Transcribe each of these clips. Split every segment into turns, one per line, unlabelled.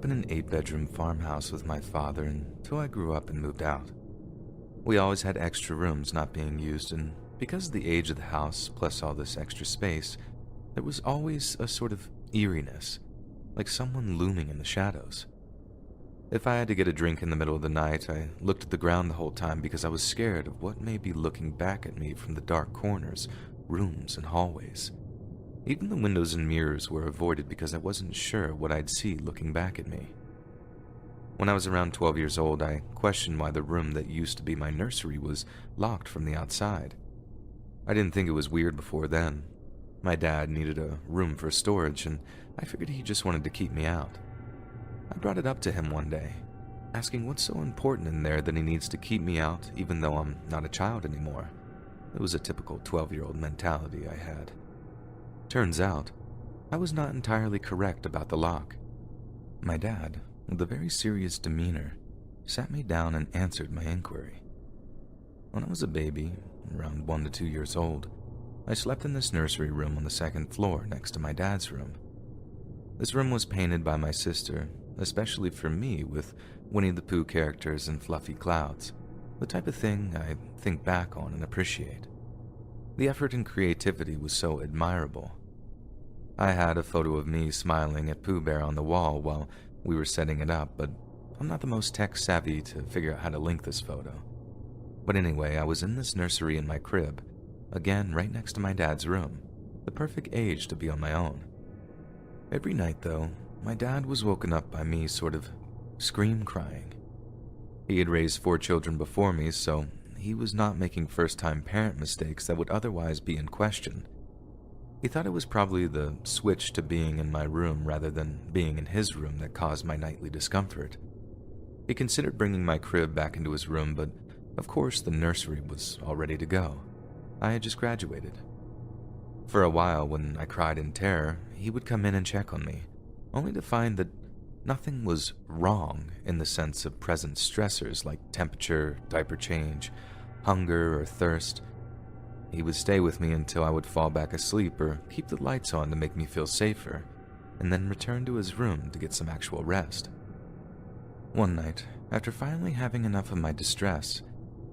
up in an 8-bedroom farmhouse with my father until I grew up and moved out. We always had extra rooms not being used, and because of the age of the house plus all this extra space, there was always a sort of eeriness, like someone looming in the shadows. If I had to get a drink in the middle of the night, I looked at the ground the whole time because I was scared of what may be looking back at me from the dark corners, rooms, and hallways. Even the windows and mirrors were avoided because I wasn't sure what I'd see looking back at me. When I was around 12 years old, I questioned why the room that used to be my nursery was locked from the outside. I didn't think it was weird before then. My dad needed a room for storage, and I figured he just wanted to keep me out. I brought it up to him one day, asking what's so important in there that he needs to keep me out even though I'm not a child anymore. It was a typical 12-year-old mentality I had. Turns out, I was not entirely correct about the lock. My dad, with a very serious demeanor, sat me down and answered my inquiry. When I was a baby, around 1 to 2 years old, I slept in this nursery room on the second floor next to my dad's room. This room was painted by my sister, especially for me, with Winnie the Pooh characters and fluffy clouds, the type of thing I think back on and appreciate. The effort and creativity was so admirable. I had a photo of me smiling at Pooh Bear on the wall while we were setting it up, but I'm not the most tech-savvy to figure out how to link this photo. But anyway, I was in this nursery in my crib, again right next to my dad's room, the perfect age to be on my own. Every night, though, my dad was woken up by me sort of scream-crying. He had raised 4 children before me, so he was not making first-time parent mistakes that would otherwise be in question. He thought it was probably the switch to being in my room rather than being in his room that caused my nightly discomfort. He considered bringing my crib back into his room, but of course the nursery was all ready to go. I had just graduated. For a while, when I cried in terror, he would come in and check on me, only to find that nothing was wrong in the sense of present stressors like temperature, diaper change, hunger, or thirst. He would stay with me until I would fall back asleep or keep the lights on to make me feel safer, and then return to his room to get some actual rest. One night, after finally having enough of my distress,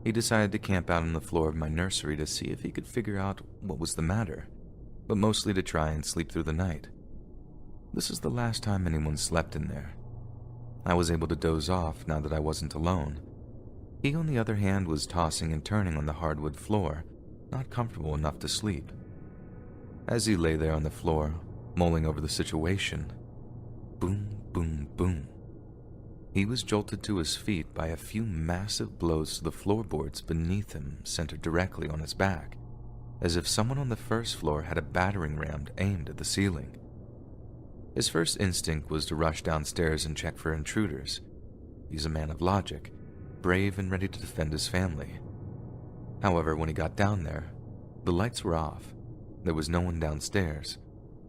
he decided to camp out on the floor of my nursery to see if he could figure out what was the matter, but mostly to try and sleep through the night. This is the last time anyone slept in there. I was able to doze off now that I wasn't alone. He, on the other hand, was tossing and turning on the hardwood floor, not comfortable enough to sleep. As he lay there on the floor, mulling over the situation, boom, boom, boom, he was jolted to his feet by a few massive blows to the floorboards beneath him, centered directly on his back, as if someone on the first floor had a battering ram aimed at the ceiling. His first instinct was to rush downstairs and check for intruders. He's a man of logic, brave and ready to defend his family. However, when he got down there, the lights were off. There was no one downstairs.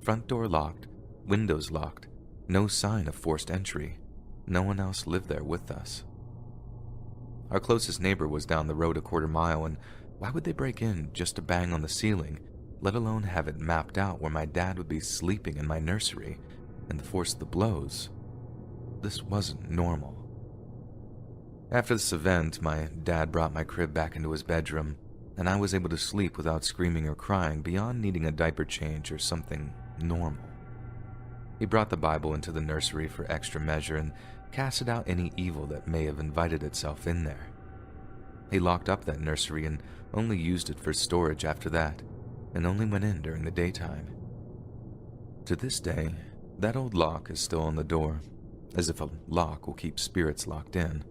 Front door locked, windows locked, no sign of forced entry. No one else lived there with us. Our closest neighbor was down the road a quarter mile, and why would they break in just to bang on the ceiling, let alone have it mapped out where my dad would be sleeping in my nursery, and the force of the blows? This wasn't normal. After this event, my dad brought my crib back into his bedroom, and I was able to sleep without screaming or crying beyond needing a diaper change or something normal. He brought the Bible into the nursery for extra measure and casted out any evil that may have invited itself in there. He locked up that nursery and only used it for storage after that, and only went in during the daytime. To this day, that old lock is still on the door, as if a lock will keep spirits locked in.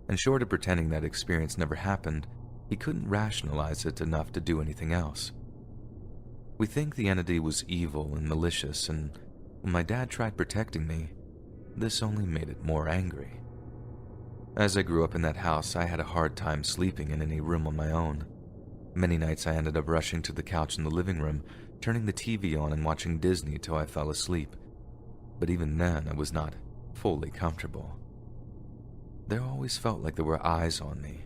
And short of pretending that experience never happened, he couldn't rationalize it enough to do anything else. We think the entity was evil and malicious, and when my dad tried protecting me, this only made it more angry. As I grew up in that house, I had a hard time sleeping in any room on my own. Many nights I ended up rushing to the couch in the living room, turning the TV on and watching Disney till I fell asleep. But even then, I was not fully comfortable. There always felt like there were eyes on me.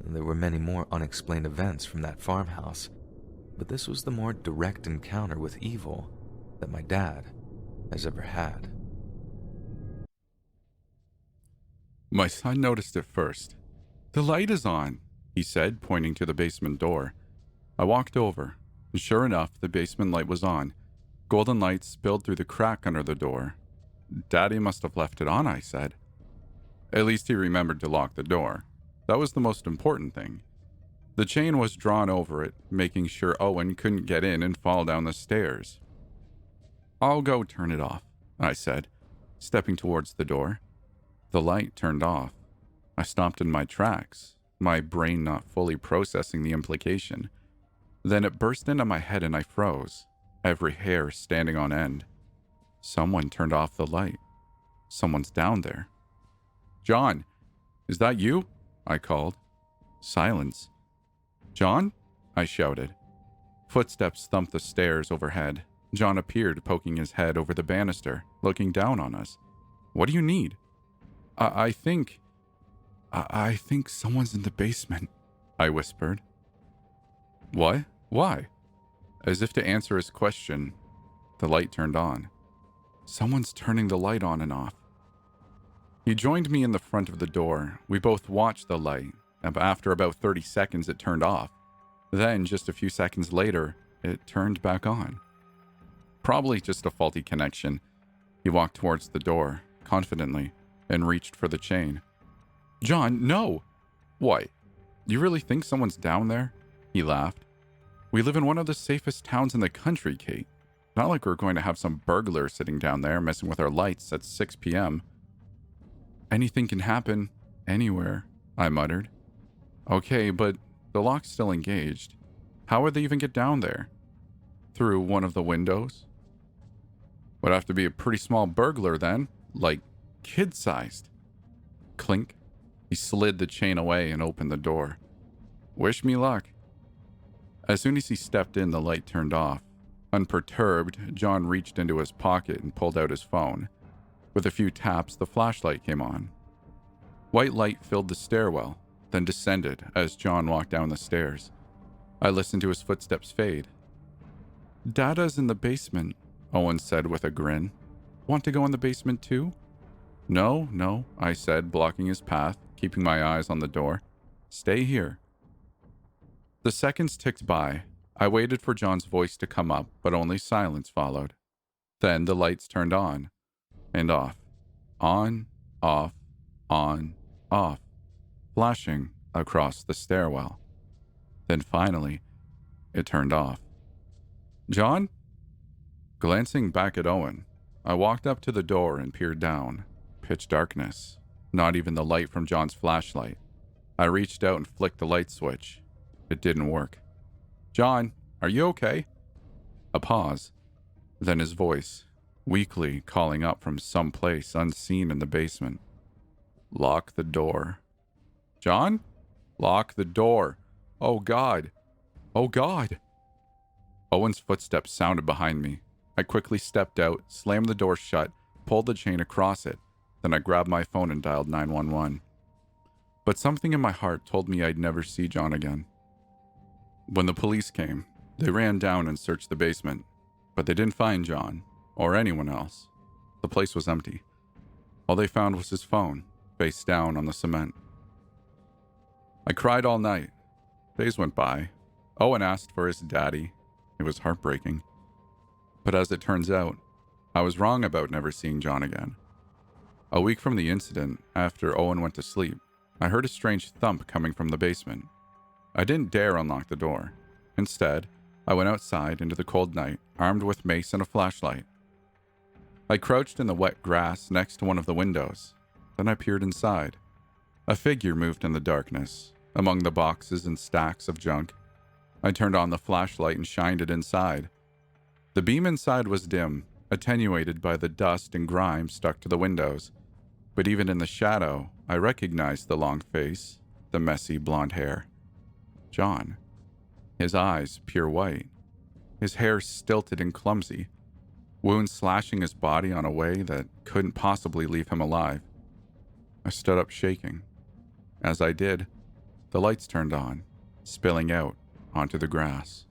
There were many more unexplained events from that farmhouse, but this was the more direct encounter with evil that my dad has ever had.
My son noticed it first. "The light is on," he said, pointing to the basement door. I walked over, and sure enough, the basement light was on. Golden light spilled through the crack under the door. "Daddy must have left it on," I said. "At least he remembered to lock the door. That was the most important thing." The chain was drawn over it, making sure Owen couldn't get in and fall down the stairs. "I'll go turn it off," I said, stepping towards the door. The light turned off. I stopped in my tracks, my brain not fully processing the implication. Then it burst into my head and I froze, every hair standing on end. Someone turned off the light. Someone's down there. "John, is that you?" I called. Silence. "John?" I shouted. Footsteps thumped the stairs overhead. John appeared, poking his head over the banister, looking down on us. "What do you need?" I think someone's in the basement," I whispered. "What? Why?" As if to answer his question, the light turned on. "Someone's turning the light on and off." He joined me in the front of the door. We both watched the light, and after about 30 seconds it turned off. Then, just a few seconds later, it turned back on. Probably just a faulty connection. He walked towards the door, confidently, and reached for the chain. "John, no!" "What? You really think someone's down there?" He laughed. "We live in one of the safest towns in the country, Kate. Not like we're going to have some burglar sitting down there messing with our lights at 6 p.m. "Anything can happen, anywhere," I muttered. "Okay, but the lock's still engaged. How would they even get down there? Through one of the windows?" "Would have to be a pretty small burglar then, like kid-sized." Clink. He slid the chain away and opened the door. "Wish me luck." As soon as he stepped in, the light turned off. Unperturbed, John reached into his pocket and pulled out his phone. With a few taps, the flashlight came on. White light filled the stairwell, then descended as John walked down the stairs. I listened to his footsteps fade. "Dada's in the basement," Owen said with a grin. "Want to go in the basement too?" No, I said, blocking his path, keeping my eyes on the door. "Stay here." The seconds ticked by. I waited for John's voice to come up, but only silence followed. Then the lights turned on and off. On, off, on, off, flashing across the stairwell. Then finally, it turned off. "John?" Glancing back at Owen, I walked up to the door and peered down. Pitch darkness. Not even the light from John's flashlight. I reached out and flicked the light switch. It didn't work. "John, are you okay?" A pause. Then his voice, weakly calling up from some place unseen in the basement. "Lock the door." "John? Lock the door. Oh God. Oh God." Owen's footsteps sounded behind me. I quickly stepped out, slammed the door shut, pulled the chain across it. Then I grabbed my phone and dialed 911. But something in my heart told me I'd never see John again. When the police came, they ran down and searched the basement, but they didn't find John or anyone else. The place was empty. All they found was his phone, face down on the cement. I cried all night. Days went by. Owen asked for his daddy. It was heartbreaking. But as it turns out, I was wrong about never seeing John again. A week from the incident, after Owen went to sleep, I heard a strange thump coming from the basement. I didn't dare unlock the door. Instead, I went outside into the cold night, armed with mace and a flashlight. I crouched in the wet grass next to one of the windows. Then I peered inside. A figure moved in the darkness, among the boxes and stacks of junk. I turned on the flashlight and shined it inside. The beam inside was dim, attenuated by the dust and grime stuck to the windows. But even in the shadow, I recognized the long face, the messy blonde hair. John. His eyes pure white. His hair stilted and clumsy. Wounds slashing his body on a way that couldn't possibly leave him alive. I stood up shaking. As I did, the lights turned on, spilling out onto the grass.